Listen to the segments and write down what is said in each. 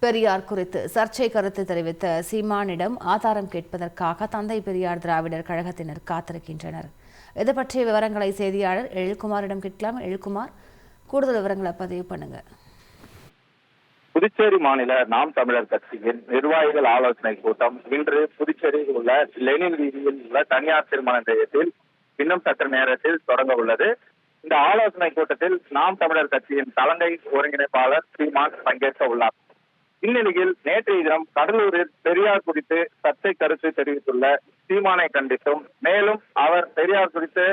பெரியார் குறித்து சர்ச்சை கருத்து தெரிவித்த சீமானிடம் ஆதாரம் கேட்பதற்காக தந்தை பெரியார் திராவிடர் கழகத்தினர் காத்திருக்கின்றனர். இது பற்றிய விவரங்களை செய்தியாளர் எழில்குமாரிடம் கேட்கலாம். எழில்குமார், கூடுதல் விவரங்களை பதிவு பண்ணுங்க. புதுச்சேரி மாநில நாம் தமிழர் கட்சியின் நிர்வாகிகள் ஆலோசனை கூட்டம் இன்று புதுச்சேரியில் உள்ள லெனின் வீதியில் உள்ள தனியார் திருமண நிலையத்தில் இன்னும் சற்று நேரத்தில் தொடங்க உள்ளது. இந்த ஆலோசனை கூட்டத்தில் நாம் தமிழர் கட்சியின் தலைமை ஒருங்கிணைப்பாளர் சீமான் பங்கேற்க உள்ளார். இந்நிலையில் நேற்றைய தினம் கடலூரில் பெரியார் குறித்து சர்ச்சை கருத்து தெரிவித்துள்ள சீமானை கண்டித்தும், மேலும் அவர் பெரியார் குறித்து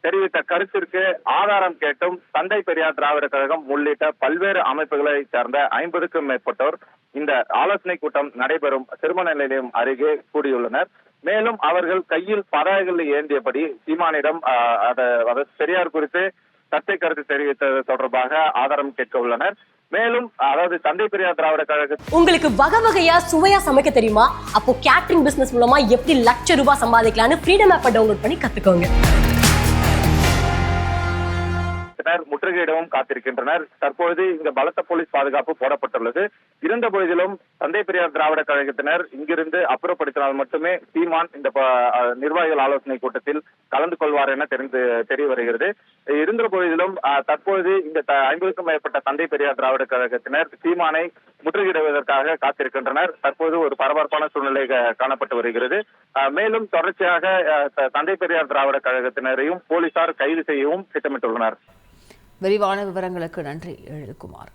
தெரிவித்த கருத்திற்கு ஆதாரம் கேட்டும் தந்தை பெரியார் திராவிட கழகம் உள்ளிட்ட பல்வேறு அமைப்புகளை சேர்ந்த 50க்கும் மேற்பட்டோர் இந்த ஆலோசனை கூட்டம் நடைபெறும் திருமண நிலையம் அருகே கூடியுள்ளனர். மேலும் அவர்கள் கையில் பதாகைகள் ஏந்தியபடி சீமானிடம் பெரியார் குறித்து சர்ச்சை கருத்து தெரிவித்தது தொடர்பாக ஆதாரம் கேட்க உள்ளனர். மேலும் அதாவது தந்தை பெரியார் திராவிட கழகம் உங்களுக்கு வகை வகையா சுவையா சமைக்க தெரியுமா? அப்போ கேட்டரிங் பிசினஸ் மூலமா எப்படி லட்ச ரூபாய் சம்பாதிக்கலாம்னு ஃப்ரீடம் ஆப்பை டவுன்லோட் பண்ணி கத்துக்கோங்க. முற்றுகையிடவும் காத்திருக்கின்றனர். தற்பொழுது இங்க பலத்த போலீஸ் பாதுகாப்பு போடப்பட்டுள்ளது. இருந்த போதிலும் தந்தை பெரியார் திராவிட கழகத்தினர் இங்கிருந்து அப்புறப்படுத்தினால் மட்டுமே சீமான் இந்த நிர்வாகிகள் ஆலோசனை கூட்டத்தில் கலந்து கொள்வார் என தெரிய வருகிறது. இருந்த போதிலும் தற்போது இந்த 50க்கும் மேற்பட்ட தந்தை பெரியார் திராவிட கழகத்தினர் சீமானை முற்றுகையிடுவதற்காக காத்திருக்கின்றனர். தற்போது ஒரு பரபரப்பான சூழ்நிலை காணப்பட்டு வருகிறது. மேலும் தொடர்ச்சியாக தந்தை பெரியார் திராவிட கழகத்தினரையும் போலீசார் கைது செய்யவும் திட்டமிட்டுள்ளனர். விரிவான விவரங்களுக்கு நன்றி எழில்குமார்.